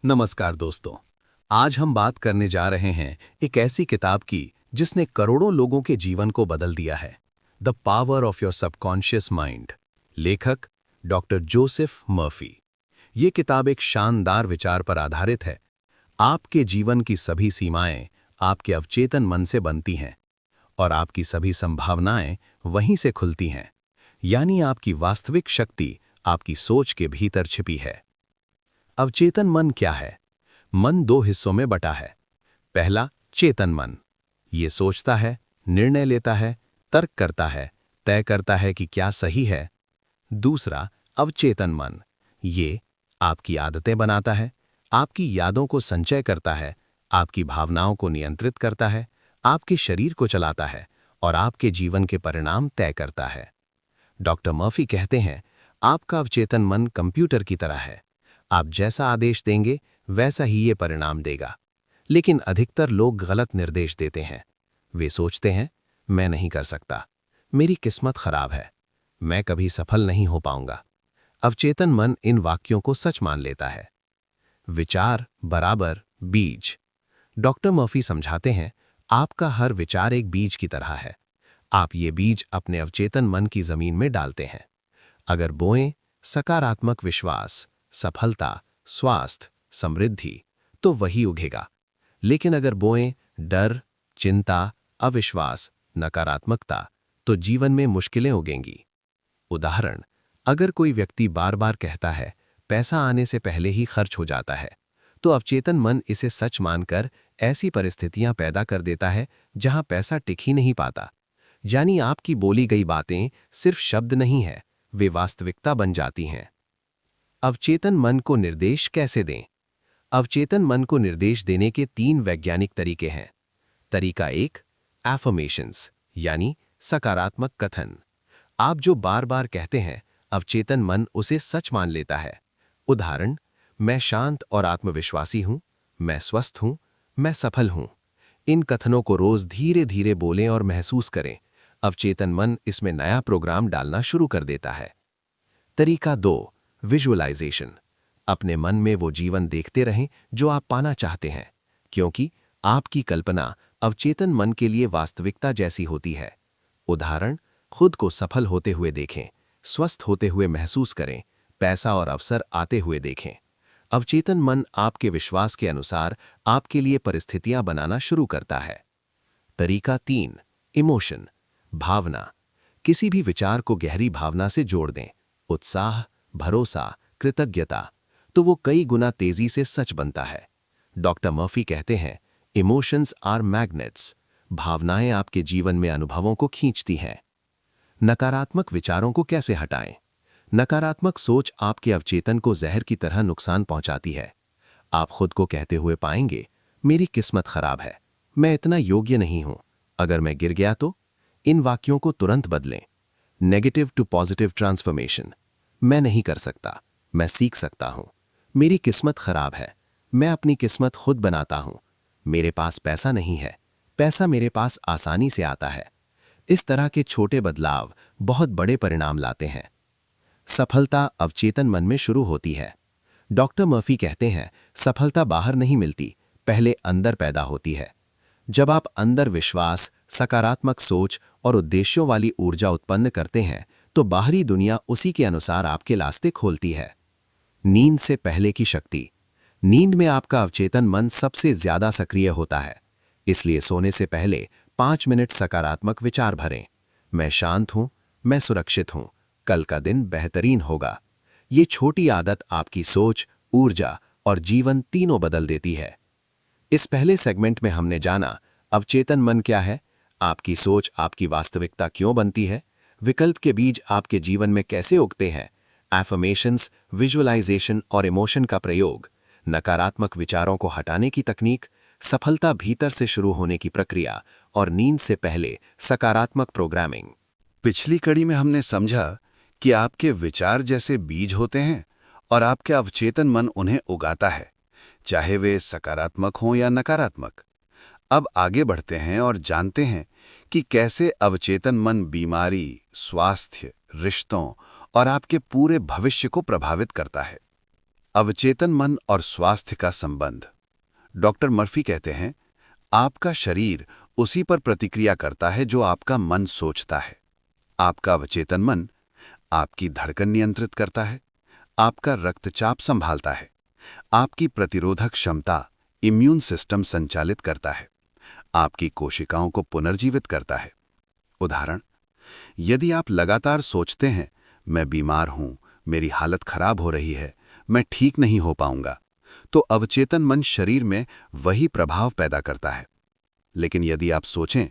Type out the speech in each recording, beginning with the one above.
नमस्कार दोस्तों। आज हम बात करने जा रहे हैं एक ऐसी किताब की जिसने करोड़ों लोगों के जीवन को बदल दिया है। The power of your subconscious mind. लेखक डॉक्टर जोसेफ मर्फी। ये किताब एक शानदार विचार पर आधारित है। आपके जीवन की सभी सीमाएं आपके अवचेतन मन से बनती हैं और आपकी सभी संभावनाएं वहीं से खुलती हैं। यानी आपकी वास्तविक शक्ति आपकी सोच के भीतर छिपी है। अवचेतन मन क्या है? मन दो हिस्सों में बटा है। पहला, चेतन मन। ये सोचता है, निर्णय लेता है, तर्क करता है, तय करता है कि क्या सही है। दूसरा, अवचेतन मन। ये आपकी आदतें बनाता है, आपकी यादों को संचय करता है, आपकी भावनाओं को नियंत्रित करता है, आपके शरीर को चलाता है और आपके जीवन के परिणाम तय करता है। डॉक्टर मर्फी कहते हैं, आपका अवचेतन मन कंप्यूटर की तरह है। आप जैसा आदेश देंगे वैसा ही ये परिणाम देगा। लेकिन अधिकतर लोग गलत निर्देश देते हैं। वे सोचते हैं, मैं नहीं कर सकता, मेरी किस्मत खराब है, मैं कभी सफल नहीं हो पाऊंगा। अवचेतन मन इन वाक्यों को सच मान लेता है। विचार बराबर बीज। डॉक्टर मर्फी समझाते हैं, आपका हर विचार एक बीज की तरह है। आप ये बीज अपने अवचेतन मन की जमीन में डालते हैं। अगर बोएं सकारात्मक विश्वास, सफलता, स्वास्थ्य, समृद्धि, तो वही उगेगा। लेकिन अगर बोएं डर, चिंता, अविश्वास, नकारात्मकता, तो जीवन में मुश्किलें उगेंगी। उदाहरण, अगर कोई व्यक्ति बार बार कहता है पैसा आने से पहले ही खर्च हो जाता है, तो अवचेतन मन इसे सच मानकर ऐसी परिस्थितियां पैदा कर देता है जहां पैसा टिक ही नहीं पाता। यानी आपकी बोली गई बातें सिर्फ शब्द नहीं है, वे वास्तविकता बन जाती हैं। अवचेतन मन को निर्देश कैसे दें? अवचेतन मन को निर्देश देने के 3 वैज्ञानिक तरीके हैं। तरीका 1, एफर्मेशंस, यानी सकारात्मक कथन। आप जो बार बार कहते हैं, अवचेतन मन उसे सच मान लेता है। उदाहरण, मैं शांत और आत्मविश्वासी हूं, मैं स्वस्थ हूं, मैं सफल हूं। इन कथनों को रोज धीरे धीरे बोलें और महसूस करें। अवचेतन मन इसमें नया प्रोग्राम डालना शुरू कर देता है। तरीका 2, विजुअलाइजेशन। अपने मन में वो जीवन देखते रहें जो आप पाना चाहते हैं, क्योंकि आपकी कल्पना अवचेतन मन के लिए वास्तविकता जैसी होती है। उदाहरण, खुद को सफल होते हुए देखें, स्वस्थ होते हुए महसूस करें, पैसा और अवसर आते हुए देखें। अवचेतन मन आपके विश्वास के अनुसार आपके लिए परिस्थितियां बनाना शुरू करता है। तरीका 3, इमोशन, भावना। किसी भी विचार को गहरी भावना से जोड़ दें, उत्साह, भरोसा, कृतज्ञता, तो वो कई गुना तेजी से सच बनता है। डॉक्टर मर्फी कहते हैं, इमोशंस आर मैग्नेट्स। भावनाएं आपके जीवन में अनुभवों को खींचती हैं। नकारात्मक विचारों को कैसे हटाएं? नकारात्मक सोच आपके अवचेतन को जहर की तरह नुकसान पहुंचाती है। आप खुद को कहते हुए पाएंगे, मेरी किस्मत खराब है, मैं इतना योग्य नहीं हूं, अगर मैं गिर गया तो। इन वाक्यों को तुरंत बदलें। Negative to positive transformation. मैं नहीं कर सकता, मैं सीख सकता हूं, मेरी किस्मत खराब है, मैं अपनी किस्मत खुद बनाता हूं, मेरे पास पैसा नहीं है, पैसा मेरे पास आसानी से आता है। इस तरह के छोटे बदलाव बहुत बड़े परिणाम लाते हैं। सफलता अवचेतन मन में शुरू होती है। डॉक्टर मर्फी कहते हैं, सफलता बाहर नहीं मिलती, पहले अंदर पैदा होती है। जब आप अंदर विश्वास, सकारात्मक सोच और उद्देश्यों वाली ऊर्जा उत्पन्न करते हैं, तो बाहरी दुनिया उसी के अनुसार आपके रास्ते खोलती है। नींद से पहले की शक्ति। नींद में आपका अवचेतन मन सबसे ज्यादा सक्रिय होता है। इसलिए सोने से पहले 5 मिनट सकारात्मक विचार भरें। मैं शांत हूं, मैं सुरक्षित हूं, कल का दिन बेहतरीन होगा। ये छोटी आदत आपकी सोच, ऊर्जा और जीवन तीनों बदल देती है। इस पहले सेगमेंट में हमने जाना, अवचेतन मन क्या है, आपकी सोच आपकी वास्तविकता क्यों बनती है, विकल्प के बीज आपके जीवन में कैसे उगते हैं, एफर्मेशंस, विजुअलाइजेशन और इमोशन का प्रयोग, नकारात्मक विचारों को हटाने की तकनीक, सफलता भीतर से शुरू होने की प्रक्रिया और नींद से पहले सकारात्मक प्रोग्रामिंग। पिछली कड़ी में हमने समझा कि आपके विचार जैसे बीज होते हैं और आपके अवचेतन मन उन्हें उगाता है, चाहे वे सकारात्मक हों या नकारात्मक। अब आगे बढ़ते हैं और जानते हैं कि कैसे अवचेतन मन बीमारी, स्वास्थ्य, रिश्तों और आपके पूरे भविष्य को प्रभावित करता है। अवचेतन मन और स्वास्थ्य का संबंध। डॉक्टर मर्फी कहते हैं, आपका शरीर उसी पर प्रतिक्रिया करता है जो आपका मन सोचता है। आपका अवचेतन मन आपकी धड़कन नियंत्रित करता है, आपका रक्तचाप संभालता है, आपकी प्रतिरोधक क्षमता इम्यून सिस्टम संचालित करता है, आपकी कोशिकाओं को पुनर्जीवित करता है। उदाहरण, यदि आप लगातार सोचते हैं, मैं बीमार हूं, मेरी हालत खराब हो रही है, मैं ठीक नहीं हो पाऊंगा, तो अवचेतन मन शरीर में वही प्रभाव पैदा करता है। लेकिन यदि आप सोचें,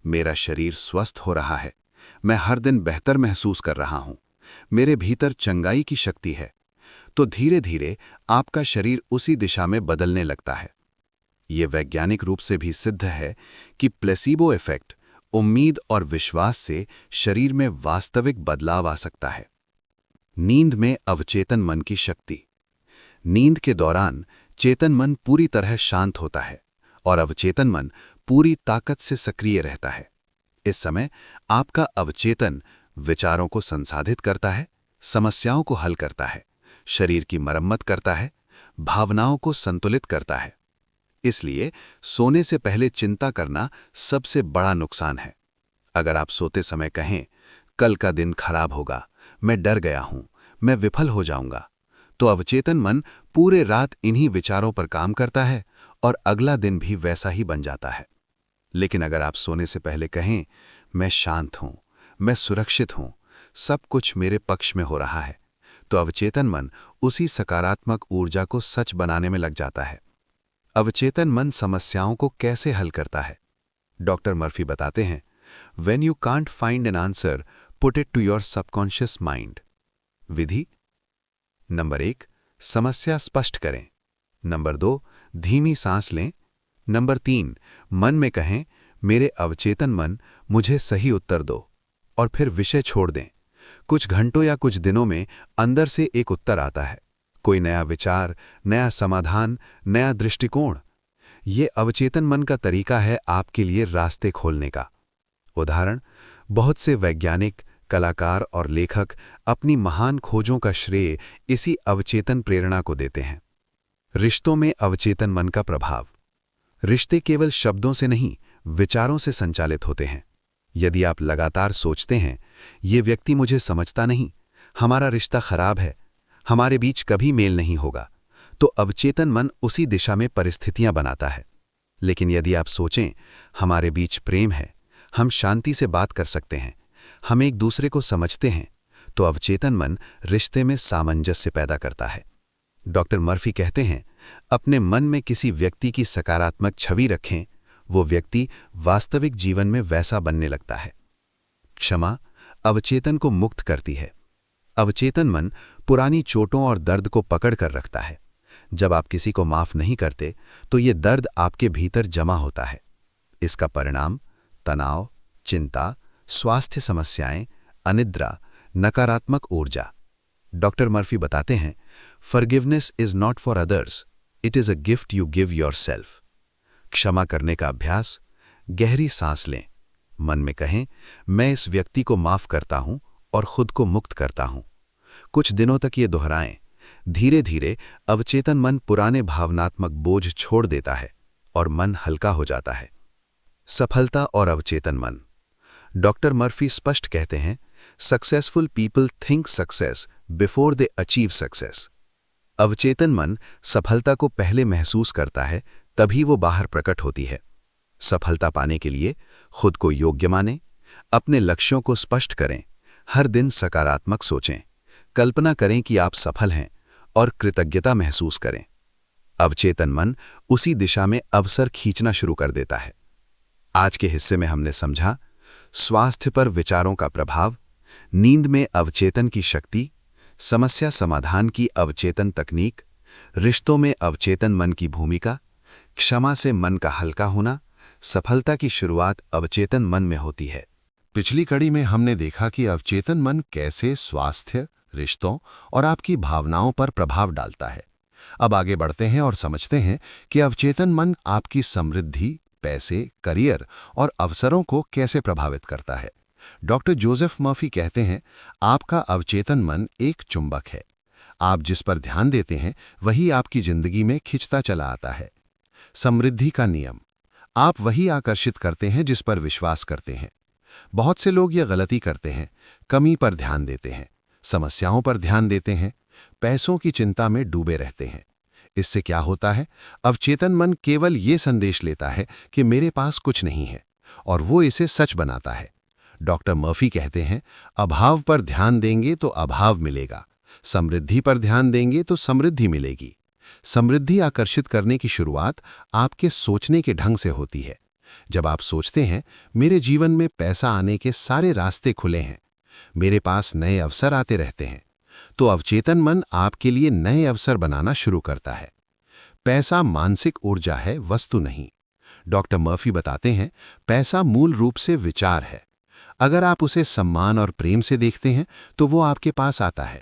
मेरा शरीर स्वस्थ हो रहा है, मैं हर दिन बेहतर महसूस कर रहा हूं, मेरे भीतर चंगाई की शक्ति है, तो धीरे धीरे आपका शरीर उसी दिशा में बदलने लगता है। ये वैज्ञानिक रूप से भी सिद्ध है कि प्लेसीबो इफेक्ट, उम्मीद और विश्वास से शरीर में वास्तविक बदलाव आ सकता है। नींद में अवचेतन मन की शक्ति। नींद के दौरान चेतन मन पूरी तरह शांत होता है और अवचेतन मन पूरी ताकत से सक्रिय रहता है। इस समय आपका अवचेतन विचारों को संसाधित करता है, समस्याओं को हल करता है, शरीर की मरम्मत करता है, भावनाओं को संतुलित करता है। इसलिए सोने से पहले चिंता करना सबसे बड़ा नुकसान है। अगर आप सोते समय कहें, कल का दिन खराब होगा, मैं डर गया हूं, मैं विफल हो जाऊंगा, तो अवचेतन मन पूरे रात इन्हीं विचारों पर काम करता है और अगला दिन भी वैसा ही बन जाता है। लेकिन अगर आप सोने से पहले कहें, मैं शांत हूं, मैं सुरक्षित हूं, सब कुछ मेरे पक्ष में हो रहा है, तो अवचेतन मन उसी सकारात्मक ऊर्जा को सच बनाने में लग जाता है। अवचेतन मन समस्याओं को कैसे हल करता है? डॉक्टर मर्फी बताते हैं, When you can't find an answer, put it to your subconscious mind. Vidhi: number 1, समस्या स्पष्ट करें। नंबर 2, धीमी सांस लें। नंबर 3, मन में कहें, मेरे अवचेतन मन मुझे सही उत्तर दो, और फिर विषय छोड़ दें। कुछ घंटों या कुछ दिनों में अंदर से एक उत्तर आता है, कोई नया विचार, नया समाधान, नया दृष्टिकोण। ये अवचेतन मन का तरीका है आपके लिए रास्ते खोलने का। उदाहरण, बहुत से वैज्ञानिक, कलाकार और लेखक अपनी महान खोजों का श्रेय इसी अवचेतन प्रेरणा को देते हैं। रिश्तों में अवचेतन मन का प्रभाव। रिश्ते केवल शब्दों से नहीं, विचारों से संचालित होते हैं। यदि आप लगातार सोचते हैं, ये व्यक्ति मुझे समझता नहीं, हमारा रिश्ता खराब है, हमारे बीच कभी मेल नहीं होगा, तो अवचेतन मन उसी दिशा में परिस्थितियां बनाता है। लेकिन यदि आप सोचें, हमारे बीच प्रेम है, हम शांति से बात कर सकते हैं, हम एक दूसरे को समझते हैं, तो अवचेतन मन रिश्ते में सामंजस्य पैदा करता है। डॉक्टर मर्फी कहते हैं, अपने मन में किसी व्यक्ति की सकारात्मक छवि रखें, वो व्यक्ति वास्तविक जीवन में वैसा बनने लगता है। क्षमा अवचेतन को मुक्त करती है। अवचेतन मन पुरानी चोटों और दर्द को पकड़ कर रखता है। जब आप किसी को माफ नहीं करते, तो ये दर्द आपके भीतर जमा होता है। इसका परिणाम तनाव, चिंता, स्वास्थ्य समस्याएं, अनिद्रा, नकारात्मक ऊर्जा। डॉक्टर मर्फी बताते हैं, forgiveness is not for others, it is a gift you give yourself. क्षमा करने का अभ्यास। गहरी सांस लें, मन में कहें, मैं इस व्यक्ति को माफ करता हूं और खुद को मुक्त करता हूं। कुछ दिनों तक ये दोहराएं। धीरे धीरे अवचेतन मन पुराने भावनात्मक बोझ छोड़ देता है और मन हल्का हो जाता है। सफलता और अवचेतन मन। डॉक्टर मर्फी स्पष्ट कहते हैं, successful people think success before they achieve success. अवचेतन मन सफलता को पहले महसूस करता है, तभी वो बाहर प्रकट होती है। सफलता पाने के लिए खुद को योग्य मानें, अपने लक्ष्यों को स्पष्ट करें, हर दिन सकारात्मक सोचें, कल्पना करें कि आप सफल हैं और कृतज्ञता महसूस करें। अवचेतन मन उसी दिशा में अवसर खींचना शुरू कर देता है। आज के हिस्से में हमने समझा स्वास्थ्य पर विचारों का प्रभाव, नींद में अवचेतन की शक्ति, समस्या समाधान की अवचेतन तकनीक, रिश्तों में अवचेतन मन की भूमिका, क्षमा से मन का हल्का होना, सफलता की शुरुआत अवचेतन मन में होती है। पिछली कड़ी में हमने देखा कि अवचेतन मन कैसे स्वास्थ्य, रिश्तों और आपकी भावनाओं पर प्रभाव डालता है। अब आगे बढ़ते हैं और समझते हैं कि अवचेतन मन आपकी समृद्धि, पैसे, करियर और अवसरों को कैसे प्रभावित करता है। डॉक्टर जोसेफ मर्फी कहते हैं, आपका अवचेतन मन एक चुंबक है। आप जिस पर ध्यान देते हैं वही आपकी जिंदगी में खिंचता चला आता है। समृद्धि का नियम। आप वही आकर्षित करते हैं जिस पर विश्वास करते हैं। बहुत से लोग यह गलती करते हैं, कमी पर ध्यान देते हैं, समस्याओं पर ध्यान देते हैं, पैसों की चिंता में डूबे रहते हैं। इससे क्या होता है? अवचेतन मन केवल ये संदेश लेता है कि मेरे पास कुछ नहीं है, और वो इसे सच बनाता है। डॉक्टर मर्फी कहते हैं, अभाव पर ध्यान देंगे तो अभाव मिलेगा, समृद्धि पर ध्यान देंगे तो समृद्धि मिलेगी। समृद्धि आकर्षित करने की शुरुआत आपके सोचने के ढंग से होती है। जब आप सोचते हैं, मेरे जीवन में पैसा आने के सारे रास्ते खुले हैं, मेरे पास नए अवसर आते रहते हैं, तो अवचेतन मन आपके लिए नए अवसर बनाना शुरू करता है। पैसा मानसिक ऊर्जा है, वस्तु नहीं। डॉक्टर मर्फी बताते हैं, पैसा मूल रूप से विचार है। अगर आप उसे सम्मान और प्रेम से देखते हैं तो वो आपके पास आता है।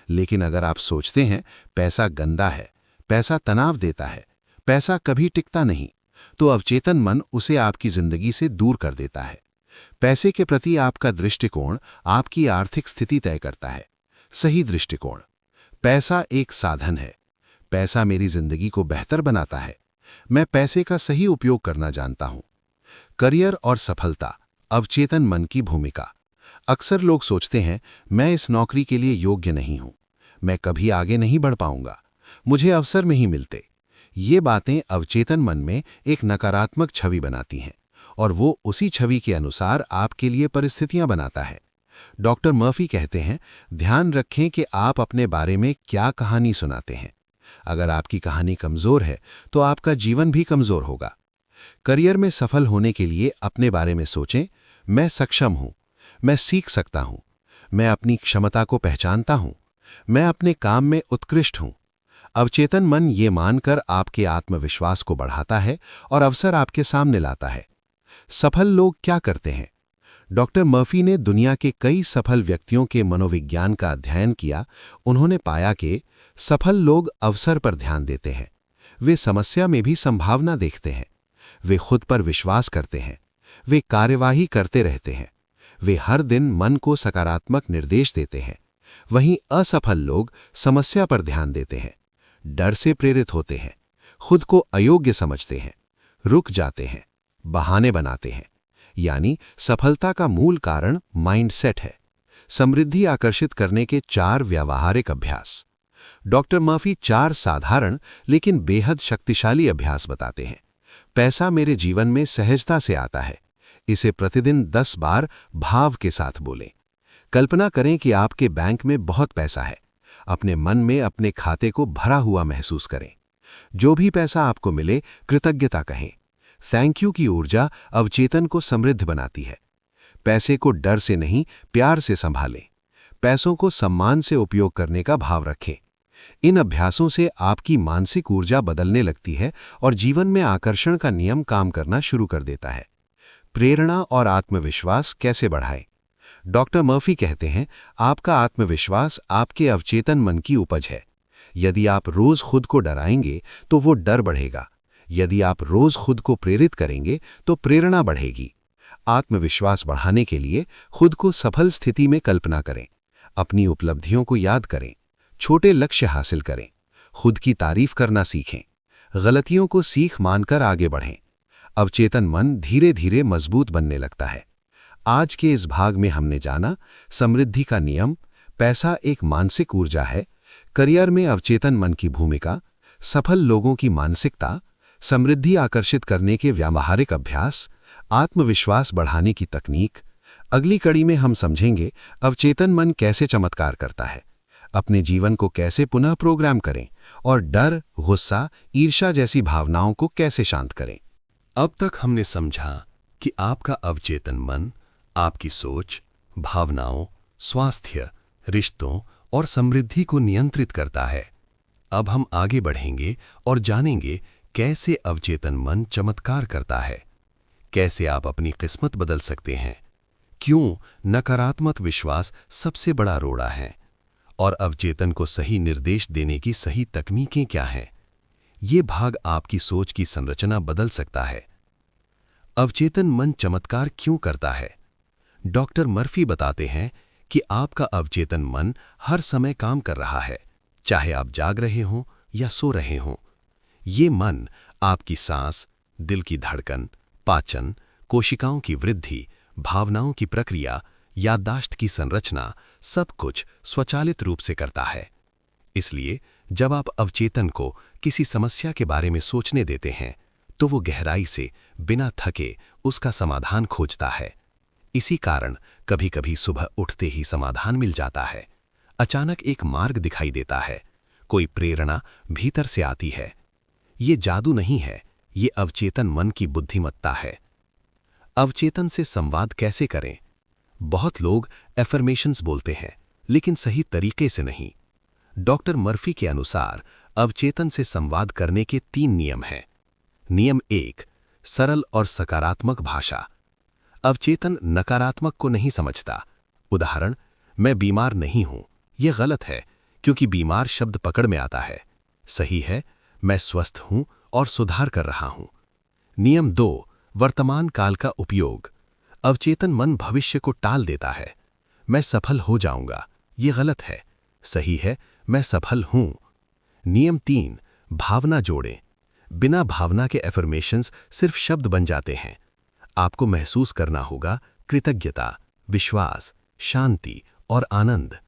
लेकिन अगर आप सोचते हैं पैसा गंदा है, पैसा तनाव देता है, पैसा कभी टिकता नहीं, तो अवचेतन मन उसे आपकी जिंदगी से दूर कर देता है। पैसे के प्रति आपका दृष्टिकोण आपकी आर्थिक स्थिति तय करता है। सही दृष्टिकोण। पैसा एक साधन है, पैसा मेरी जिंदगी को बेहतर बनाता है, मैं पैसे का सही उपयोग करना जानता हूं। करियर और सफलता। अवचेतन मन की भूमिका। अक्सर लोग सोचते हैं, मैं इस नौकरी के लिए योग्य नहीं हूं, मैं कभी आगे नहीं बढ़ पाऊंगा, मुझे अवसर नहीं मिलते। ये बातें अवचेतन मन में एक नकारात्मक छवि बनाती हैं, और वो उसी छवि के अनुसार आपके लिए परिस्थितियां बनाता है। डॉक्टर मर्फी कहते हैं, ध्यान रखें कि आप अपने बारे में क्या कहानी सुनाते हैं। अगर आपकी कहानी कमजोर है तो आपका जीवन भी कमजोर होगा। करियर में सफल होने के लिए अपने बारे में सोचें, मैं सक्षम हूं, मैं सीख सकता हूं, मैं अपनी क्षमता को पहचानता हूं, मैं अपने काम में उत्कृष्ट हूं। अवचेतन मन ये मानकर आपके आत्मविश्वास को बढ़ाता है और अवसर आपके सामने लाता है। सफल लोग क्या करते हैं? डॉक्टर मर्फी ने दुनिया के कई सफल व्यक्तियों के मनोविज्ञान का अध्ययन किया। उन्होंने पाया कि सफल लोग अवसर पर ध्यान देते हैं, वे समस्या में भी संभावना देखते हैं, वे खुद पर विश्वास करते हैं, वे कार्यवाही करते रहते हैं, वे हर दिन मन को सकारात्मक निर्देश देते हैं। वहीं असफल लोग समस्या पर ध्यान देते हैं, डर से प्रेरित होते हैं, खुद को अयोग्य समझते हैं, रुक जाते हैं, बहाने बनाते हैं। यानी सफलता का मूल कारण माइंडसेट है। समृद्धि आकर्षित करने के 4 व्यावहारिक अभ्यास। डॉक्टर मर्फी 4 साधारण लेकिन बेहद शक्तिशाली अभ्यास बताते हैं। पैसा मेरे जीवन में सहजता से आता है, इसे प्रतिदिन 10 बार भाव के साथ बोलें। कल्पना करें कि आपके बैंक में बहुत पैसा है। अपने मन में अपने खाते को भरा हुआ महसूस करें। जो भी पैसा आपको मिले, कृतज्ञता कहें। थैंक यू की ऊर्जा अवचेतन को समृद्ध बनाती है। पैसे को डर से नहीं, प्यार से संभालें। पैसों को सम्मान से उपयोग करने का भाव रखें। इन अभ्यासों से आपकी मानसिक ऊर्जा बदलने लगती है और जीवन में आकर्षण का नियम काम करना शुरू कर देता है। प्रेरणा और आत्मविश्वास कैसे बढ़ाएं? डॉक्टर मर्फी कहते हैं, आपका आत्मविश्वास आपके अवचेतन मन की उपज है। यदि आप रोज खुद को डराएंगे तो वो डर बढ़ेगा। यदि आप रोज खुद को प्रेरित करेंगे तो प्रेरणा बढ़ेगी। आत्मविश्वास बढ़ाने के लिए खुद को सफल स्थिति में कल्पना करें, अपनी उपलब्धियों को याद करें, छोटे लक्ष्य हासिल करें, खुद की तारीफ करना सीखें, गलतियों को सीख मानकर आगे बढ़ें। अवचेतन मन धीरे धीरे मजबूत बनने लगता है। आज के इस भाग में हमने जाना समृद्धि का नियम, पैसा एक मानसिक ऊर्जा है, करियर में अवचेतन मन की भूमिका, सफल लोगों की मानसिकता, समृद्धि आकर्षित करने के व्यावहारिक अभ्यास, आत्मविश्वास बढ़ाने की तकनीक। अगली कड़ी में हम समझेंगे अवचेतन मन कैसे चमत्कार करता है, अपने जीवन को कैसे पुनः प्रोग्राम करें और डर, गुस्सा, ईर्ष्या जैसी भावनाओं को कैसे शांत करें। अब तक हमने समझा कि आपका अवचेतन मन आपकी सोच, भावनाओं, स्वास्थ्य, रिश्तों और समृद्धि को नियंत्रित करता है। अब हम आगे बढ़ेंगे और जानेंगे कैसे अवचेतन मन चमत्कार करता है, कैसे आप अपनी किस्मत बदल सकते हैं, क्यों नकारात्मक विश्वास सबसे बड़ा रोड़ा है और अवचेतन को सही निर्देश देने की सही तकनीकें क्या हैं। ये भाग आपकी सोच की संरचना बदल सकता है। अवचेतन मन चमत्कार क्यों करता है? डॉक्टर मर्फी बताते हैं कि आपका अवचेतन मन हर समय काम कर रहा है, चाहे आप जाग रहे हों या सो रहे हों। ये मन आपकी सांस, दिल की धड़कन, पाचन, कोशिकाओं की वृद्धि, भावनाओं की प्रक्रिया, याददाश्त की संरचना, सब कुछ स्वचालित रूप से करता है। इसलिए जब आप अवचेतन को किसी समस्या के बारे में सोचने देते हैं, तो वो गहराई से, बिना थके, उसका समाधान खोजता है। इसी कारण कभी-कभी सुबह उठते ही समाधान मिल जाता है। अचानक एक मार्ग दिखाई देता है, कोई प्रेरणा भीतर से आती है। ये जादू नहीं है, ये अवचेतन मन की बुद्धिमत्ता है। अवचेतन से संवाद कैसे करें? बहुत लोग एफर्मेशंस बोलते हैं, लेकिन सही तरीके से नहीं। डॉक्टर मर्फी के अनुसार अवचेतन से संवाद करने के 3 नियम हैं। नियम 1, सरल और सकारात्मक भाषा। अवचेतन नकारात्मक को नहीं समझता। उदाहरण, मैं बीमार नहीं हूं। यह गलत है, क्योंकि बीमार शब्द पकड़ में आता है। सही है, मैं स्वस्थ हूं और सुधार कर रहा हूं। नियम 2, वर्तमान काल का उपयोग। अवचेतन मन भविष्य को टाल देता है। मैं सफल हो जाऊंगा। यह गलत है। सही है, मैं सफल हूं। नियम 3, भावना जोड़ें। बिना भावना के एफर्मेशंस सिर्फ शब्द बन जाते हैं। आपको महसूस करना होगा कृतज्ञता, विश्वास, शांति और आनंद।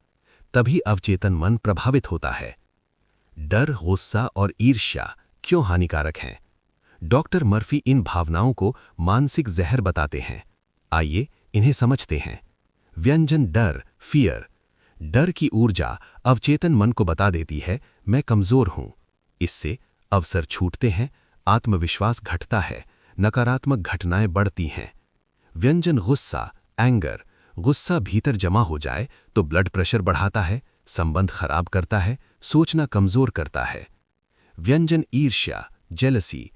तभी अवचेतन मन प्रभावित होता है। डर, गुस्सा और ईर्ष्या क्यों हानिकारक हैं? डॉक्टर मर्फी इन भावनाओं को मानसिक जहर बताते हैं। आइए इन्हें समझते हैं। व्यंजन डर, फियर। डर की ऊर्जा अवचेतन मन को बता देती है, मैं कमजोर हूं। इससे अवसर छूटते हैं, आत्मविश्वास घटता है, नकारात्मक घटनाएं बढ़ती हैं। व्यंजन गुस्सा, एंगर। गुस्सा भीतर जमा हो जाए तो ब्लड प्रेशर बढ़ाता है, संबंध खराब करता है, सोचना कमजोर करता है। व्यंजन ईर्ष्या, जेलसी।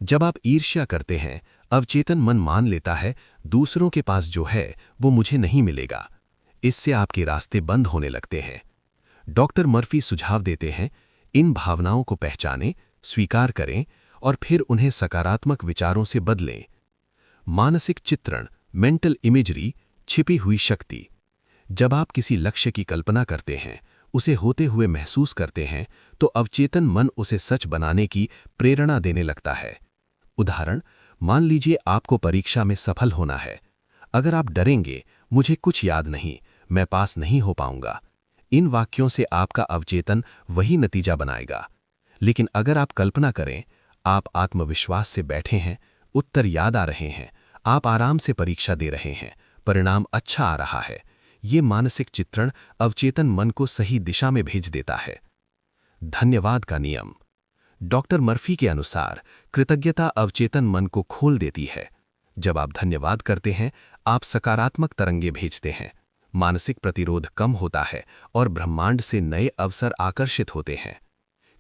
जब आप ईर्ष्या करते हैं, अवचेतन मन मान लेता है, दूसरों के पास जो है वो मुझे नहीं मिलेगा। इससे आपके रास्ते बंद होने लगते हैं। डॉक्टर मर्फी सुझाव देते हैं, इन भावनाओं को पहचानें, स्वीकार करें और फिर उन्हें सकारात्मक विचारों से बदलें। मानसिक चित्रण, मेंटल इमेजरी, छिपी हुई शक्ति। जब आप किसी लक्ष्य की कल्पना करते हैं, उसे होते हुए महसूस करते हैं, तो अवचेतन मन उसे सच बनाने की प्रेरणा देने लगता है। उदाहरण, मान लीजिए आपको परीक्षा में सफल होना है। अगर आप डरेंगे, मुझे कुछ याद नहीं, मैं पास नहीं हो पाऊंगा, इन वाक्यों से आपका अवचेतन वही नतीजा बनाएगा। लेकिन अगर आप कल्पना करें, आप आत्मविश्वास से बैठे हैं, उत्तर याद आ रहे हैं, आप आराम से परीक्षा दे रहे हैं, परिणाम अच्छा आ रहा है, ये मानसिक चित्रण अवचेतन मन को सही दिशा में भेज देता है। धन्यवाद का नियम। डॉक्टर मर्फी के अनुसार कृतज्ञता अवचेतन मन को खोल देती है। जब आप धन्यवाद करते हैं, आप सकारात्मक तरंगे भेजते हैं, मानसिक प्रतिरोध कम होता है और ब्रह्मांड से नए अवसर आकर्षित होते हैं।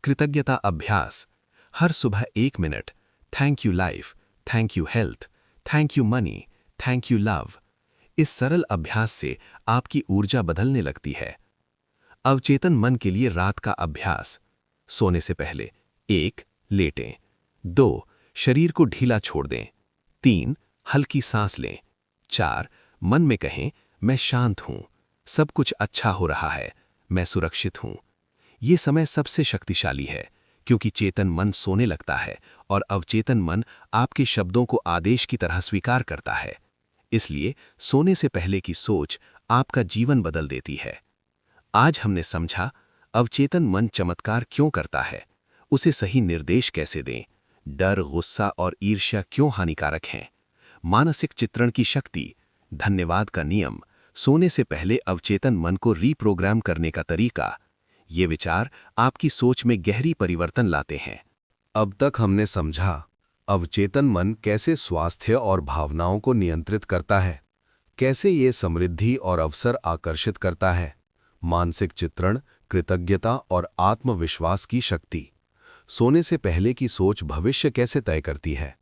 कृतज्ञता अभ्यास। हर सुबह 1 minute, thank you life, thank you health, thank you money, thank you love. इस सरल अभ्यास से आपकी ऊर्जा बदलने लगती है। अवचेतन मन के लिए रात का अभ्यास। सोने से पहले 1, लेटें। 2, शरीर को ढीला छोड़ दें। 3, हल्की सांस लें। 4, मन में कहें, मैं शांत हूं, सब कुछ अच्छा हो रहा है, मैं सुरक्षित हूं। ये समय सबसे शक्तिशाली है, क्योंकि चेतन मन सोने लगता है और अवचेतन मन आपके शब्दों को आदेश की तरह स्वीकार करता है। इसलिए सोने से पहले की सोच आपका जीवन बदल देती है। आज हमने समझा अवचेतन मन चमत्कार क्यों करता है, उसे सही निर्देश कैसे दें, डर, गुस्सा और ईर्ष्या क्यों हानिकारक हैं, मानसिक चित्रण की शक्ति, धन्यवाद का नियम, सोने से पहले अवचेतन मन को रीप्रोग्राम करने का तरीका। ये विचार आपकी सोच में गहरी परिवर्तन लाते हैं। अब तक हमने समझा अवचेतन मन कैसे स्वास्थ्य और भावनाओं को नियंत्रित करता है, कैसे ये समृद्धि और अवसर आकर्षित करता है, मानसिक चित्रण, कृतज्ञता और आत्मविश्वास की शक्ति, सोने से पहले की सोच भविष्य कैसे तय करती है।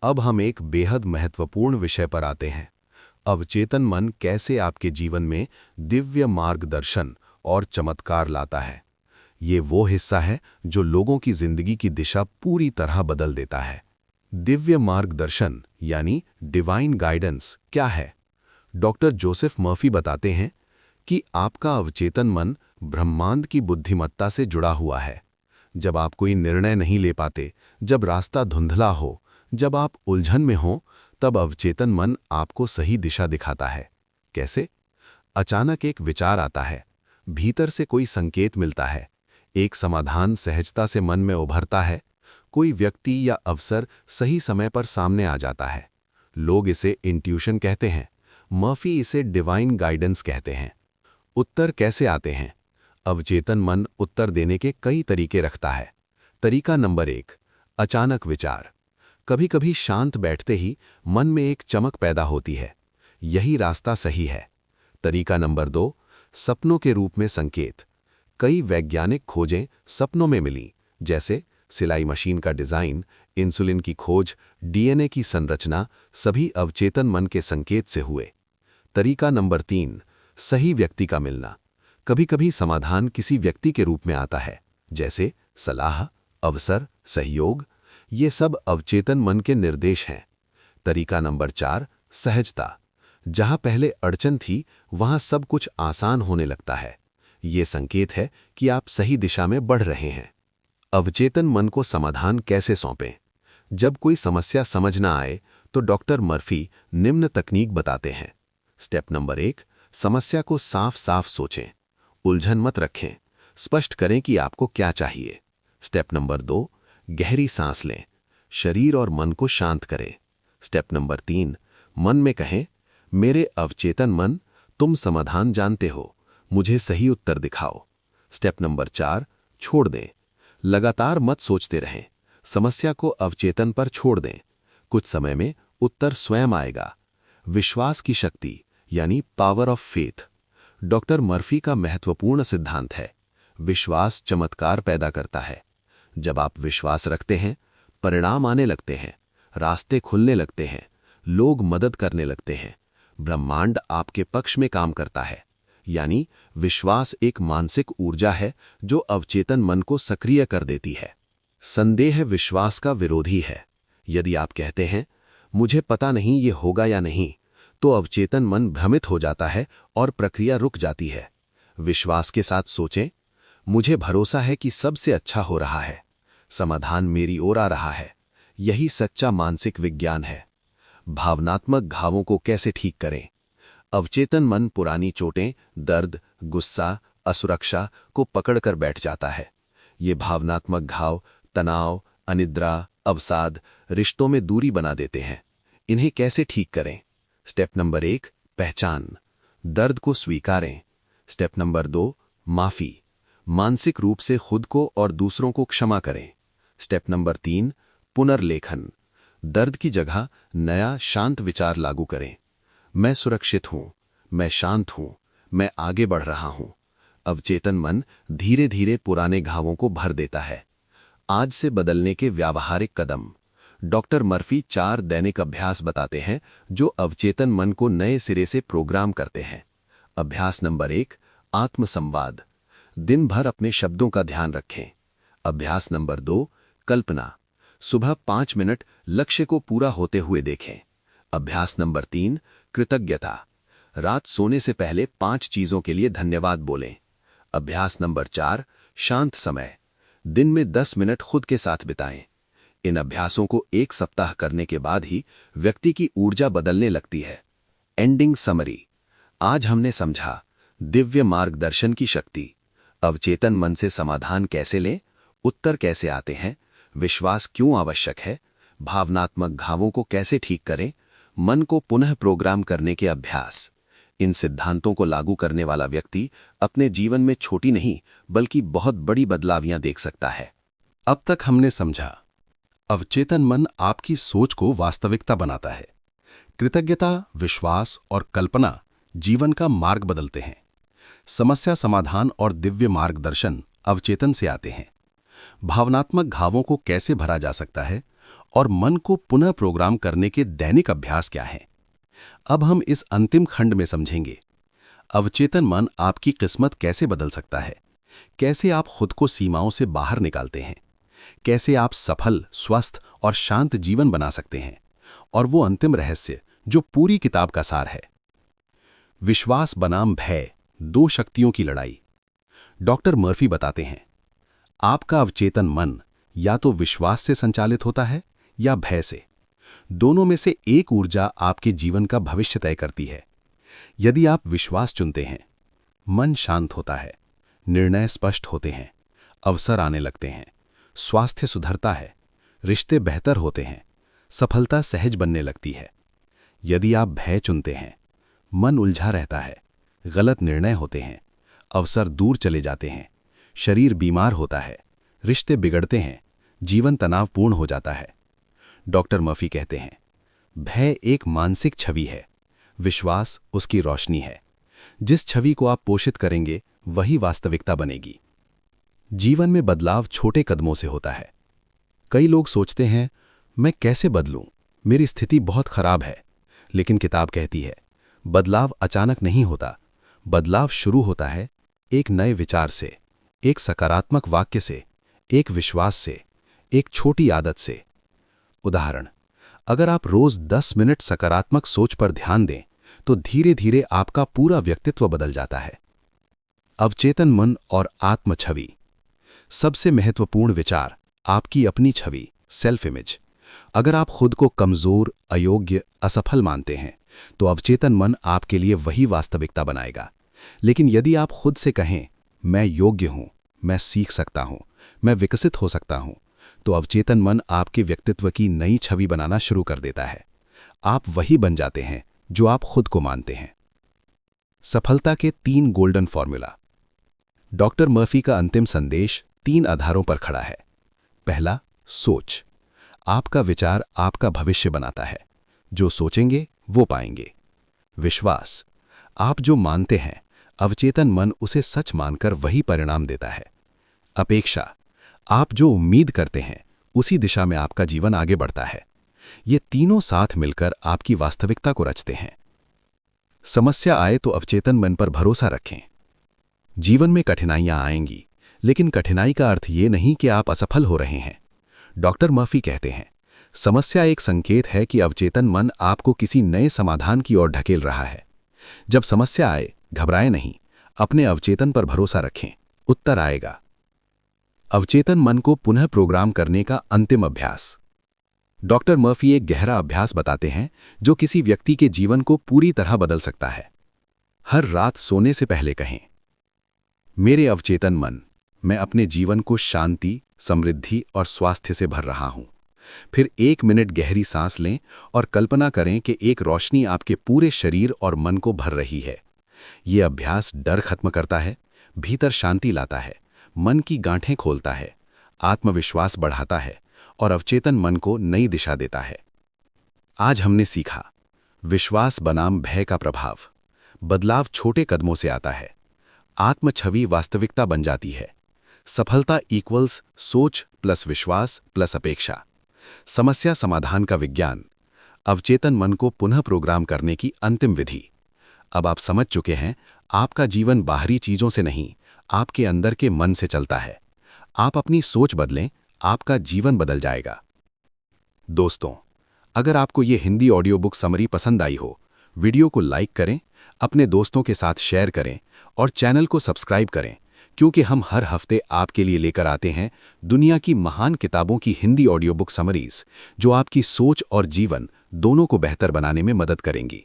अब हम एक बेहद महत्वपूर्ण विषय पर आते हैं, अवचेतन मन कैसे आपके जीवन में दिव्य मार्गदर्शन और चमत्कार लाता है। ये वो हिस्सा है जो लोगों की जिंदगी की दिशा पूरी तरह बदल देता है। दिव्य मार्गदर्शन यानी डिवाइन गाइडेंस क्या है? डॉक्टर जोसेफ मर्फी बताते हैं कि आपका अवचेतन मन ब्रह्मांड की बुद्धिमत्ता से जुड़ा हुआ है। जब आप कोई निर्णय नहीं ले पाते, जब रास्ता धुंधला हो, जब आप उलझन में हो, तब अवचेतन मन आपको सही दिशा दिखाता है। कैसे? अचानक एक विचार आता है, भीतर से कोई संकेत मिलता है, एक समाधान सहजता से मन में उभरता है, कोई व्यक्ति या अवसर सही समय पर सामने आ जाता है। लोग इसे इंट्यूशन कहते हैं, मर्फी इसे डिवाइन गाइडेंस कहते हैं। उत्तर कैसे आते हैं? अवचेतन मन उत्तर देने के कई तरीके रखता है। तरीका नंबर 1, अचानक विचार। कभी कभी शांत बैठते ही मन में एक चमक पैदा होती है, यही रास्ता सही है। तरीका नंबर 2, सपनों के रूप में संकेत। कई वैज्ञानिक खोजें सपनों में मिली, जैसे सिलाई मशीन का डिजाइन, इंसुलिन की खोज, डीएनए की संरचना, सभी अवचेतन मन के संकेत से हुए। तरीका नंबर 3, सही व्यक्ति का मिलना। कभी कभी समाधान किसी व्यक्ति के रूप में आता है, जैसे सलाह, अवसर, सहयोग। ये सब अवचेतन मन के निर्देश हैं। तरीका नंबर 4, सहजता। जहां पहले अड़चन थी, वहां सब कुछ आसान होने लगता है। ये संकेत है कि आप सही दिशा में बढ़ रहे हैं। अवचेतन मन को समाधान कैसे सौंपें? जब कोई समस्या समझ ना आए, तो डॉक्टर मर्फी निम्न तकनीक बताते हैं। स्टेप नंबर 1, समस्या को साफ साफ सोचें। उलझन मत रखें, स्पष्ट करें कि आपको क्या चाहिए। स्टेप नंबर 2, गहरी सांस लें, शरीर और मन को शांत करें। स्टेप नंबर 3, मन में कहें, मेरे अवचेतन मन, तुम समाधान जानते हो, मुझे सही उत्तर दिखाओ। स्टेप नंबर 4, छोड़ दें। लगातार मत सोचते रहें, समस्या को अवचेतन पर छोड़ दें। कुछ समय में उत्तर स्वयं आएगा। विश्वास की शक्ति, यानी power of faith. Doctor Murphy का महत्वपूर्ण सिद्धांत है, विश्वास चमत्कार पैदा करता है। जब आप विश्वास रखते हैं, परिणाम आने लगते हैं, रास्ते खुलने लगते हैं, लोग मदद करने लगते हैं, ब्रह्मांड आपके पक्ष में काम करता है। यानी विश्वास एक मानसिक ऊर्जा है जो अवचेतन मन को सक्रिय कर देती है। संदेह विश्वास का विरोधी है। यदि आप कहते हैं, मुझे पता नहीं ये होगा या नहीं, तो अवचेतन मन भ्रमित हो जाता है और प्रक्रिया रुक जाती है। विश्वास के साथ सोचें, मुझे भरोसा है कि सबसे अच्छा हो रहा है, समाधान मेरी ओर आ रहा है। यही सच्चा मानसिक विज्ञान है। भावनात्मक घावों को कैसे ठीक करें? अवचेतन मन पुरानी चोटें, दर्द, गुस्सा, असुरक्षा को पकड़कर बैठ जाता है। ये भावनात्मक घाव तनाव, अनिद्रा, अवसाद, रिश्तों में दूरी बना देते हैं। इन्हें कैसे ठीक करें? स्टेप नंबर 1, पहचान, दर्द को स्वीकारें। स्टेप नंबर 2, माफी, मानसिक रूप से खुद को और दूसरों को क्षमा करें। स्टेप नंबर 3, पुनर्लेखन, दर्द की जगह नया शांत विचार लागू करें। मैं सुरक्षित हूं, मैं शांत हूं, मैं आगे बढ़ रहा हूं। अवचेतन मन धीरे धीरे पुराने घावों को भर देता है। आज से बदलने के व्यावहारिक कदम। डॉक्टर मर्फी 4 दैनिक अभ्यास बताते हैं जो अवचेतन मन को नए सिरे से प्रोग्राम करते हैं। अभ्यास नंबर 1, आत्मसंवाद, दिन भर अपने शब्दों का ध्यान रखें। अभ्यास नंबर 2, कल्पना, सुबह 5 मिनट लक्ष्य को पूरा होते हुए देखें। अभ्यास नंबर 3, कृतज्ञता, रात सोने से पहले 5 चीजों के लिए धन्यवाद बोलें। अभ्यास नंबर 4, शांत समय, दिन में 10 मिनट खुद के साथ बिताएं। इन अभ्यासों को 1 सप्ताह करने के बाद ही व्यक्ति की ऊर्जा बदलने लगती है। एंडिंग समरी, आज हमने समझा दिव्य मार्गदर्शन की शक्ति, अवचेतन मन से समाधान कैसे लें, उत्तर कैसे आते हैं, विश्वास क्यों आवश्यक है, भावनात्मक घावों को कैसे ठीक करें, मन को पुनः प्रोग्राम करने के अभ्यास। इन सिद्धांतों को लागू करने वाला व्यक्ति अपने जीवन में छोटी नहीं बल्कि बहुत बड़ी बदलावियां देख सकता है। अब तक हमने समझा, अवचेतन मन आपकी सोच को वास्तविकता बनाता है। कृतज्ञता, विश्वास और कल्पना जीवन का मार्ग बदलते हैं। समस्या समाधान और दिव्य मार्गदर्शन अवचेतन से आते हैं। भावनात्मक घावों को कैसे भरा जा सकता है और मन को पुनः प्रोग्राम करने के दैनिक अभ्यास क्या हैं? अब हम इस अंतिम खंड में समझेंगे, अवचेतन मन आपकी किस्मत कैसे बदल सकता है, कैसे आप खुद को सीमाओं से बाहर निकालते हैं, कैसे आप सफल, स्वस्थ और शांत जीवन बना सकते हैं, और वो अंतिम रहस्य जो पूरी किताब का सार है, विश्वास बनाम भय, 2 शक्तियों की लड़ाई। डॉक्टर मर्फी बताते हैं, आपका अवचेतन मन या तो विश्वास से संचालित होता है या भय से। दोनों में से एक ऊर्जा आपके जीवन का भविष्य तय करती है। यदि आप विश्वास चुनते हैं, मन शांत होता है, निर्णय स्पष्ट होते हैं, अवसर आने लगते हैं, स्वास्थ्य सुधरता है, रिश्ते बेहतर होते हैं, सफलता सहज बनने लगती है। यदि आप भय चुनते हैं, मन उलझा रहता है, गलत निर्णय होते हैं, अवसर दूर चले जाते हैं, शरीर बीमार होता है, रिश्ते बिगड़ते हैं, जीवन तनावपूर्ण हो जाता है। डॉक्टर मर्फी कहते हैं, भय एक मानसिक छवि है, विश्वास उसकी रोशनी है। जिस छवि को आप पोषित करेंगे वही वास्तविकता बनेगी। जीवन में बदलाव छोटे कदमों से होता है। कई लोग सोचते हैं, मैं कैसे बदलूं, मेरी स्थिति बहुत खराब है। लेकिन किताब कहती है, बदलाव अचानक नहीं होता। बदलाव शुरू होता है एक नए विचार से, एक सकारात्मक वाक्य से, एक विश्वास से, एक छोटी आदत से। उदाहरण, अगर आप रोज 10 मिनट सकारात्मक सोच पर ध्यान दें तो धीरे धीरे आपका पूरा व्यक्तित्व बदल जाता है। अवचेतन मन और आत्म छवि। सबसे महत्वपूर्ण विचार आपकी अपनी छवि, सेल्फ इमेज। अगर आप खुद को कमजोर, अयोग्य, असफल मानते हैं तो अवचेतन मन आपके लिए वही वास्तविकता बनाएगा। लेकिन यदि आप खुद से कहें, मैं योग्य हूं, मैं सीख सकता हूं, मैं विकसित हो सकता हूं, तो अवचेतन मन आपके व्यक्तित्व की नई छवि बनाना शुरू कर देता है। आप वही बन जाते हैं जो आप खुद को मानते हैं। सफलता के 3 गोल्डन फॉर्मूला। डॉक्टर मर्फी का अंतिम संदेश 3 आधारों पर खड़ा है। पहला, सोच। आपका विचार आपका भविष्य बनाता है। जो सोचेंगे वो पाएंगे। विश्वास। आप जो मानते हैं, अवचेतन मन उसे सच मानकर वही परिणाम देता है। अपेक्षा। आप जो उम्मीद करते हैं उसी दिशा में आपका जीवन आगे बढ़ता है। ये तीनों साथ मिलकर आपकी वास्तविकता को रचते हैं। समस्या आए तो अवचेतन मन पर भरोसा रखें। जीवन में कठिनाइयां आएंगी, लेकिन कठिनाई का अर्थ ये नहीं कि आप असफल हो रहे हैं। डॉक्टर मर्फी कहते हैं, समस्या एक संकेत है कि अवचेतन मन आपको किसी नए समाधान की ओर ढकेल रहा है। जब समस्या आए, घबराएं नहीं, अपने अवचेतन पर भरोसा रखें, उत्तर आएगा। अवचेतन मन को पुनः प्रोग्राम करने का अंतिम अभ्यास। डॉक्टर मर्फी एक गहरा अभ्यास बताते हैं जो किसी व्यक्ति के जीवन को पूरी तरह बदल सकता है। हर रात सोने से पहले कहें, मेरे अवचेतन मन, मैं अपने जीवन को शांति, समृद्धि और स्वास्थ्य से भर रहा हूं। फिर 1 मिनट गहरी सांस लें और कल्पना करें कि एक रोशनी आपके पूरे शरीर और मन को भर रही है। यह अभ्यास डर खत्म करता है, भीतर शांति लाता है, मन की गांठें खोलता है, आत्मविश्वास बढ़ाता है और अवचेतन मन को नई दिशा देता है। आज हमने सीखा, विश्वास बनाम भय का प्रभाव। बदलाव छोटे कदमों से आता है। आत्म छवि वास्तविकता बन जाती है। सफलता इक्वल्स सोच प्लस विश्वास प्लस अपेक्षा। समस्या समाधान का विज्ञान। अवचेतन मन को पुनः प्रोग्राम करने की अंतिम विधि। अब आप समझ चुके हैं, आपका जीवन बाहरी चीजों से नहीं, आपके अंदर के मन से चलता है। आप अपनी सोच बदलें, आपका जीवन बदल जाएगा। दोस्तों, अगर आपको ये हिंदी ऑडियो बुक समरी पसंद आई हो, वीडियो को लाइक करें, अपने दोस्तों के साथ शेयर करें और चैनल को सब्सक्राइब करें, क्योंकि हम हर हफ्ते आपके लिए लेकर आते हैं दुनिया की महान किताबों की हिंदी ऑडियो बुक समरीज, जो आपकी सोच और जीवन दोनों को बेहतर बनाने में मदद करेंगी।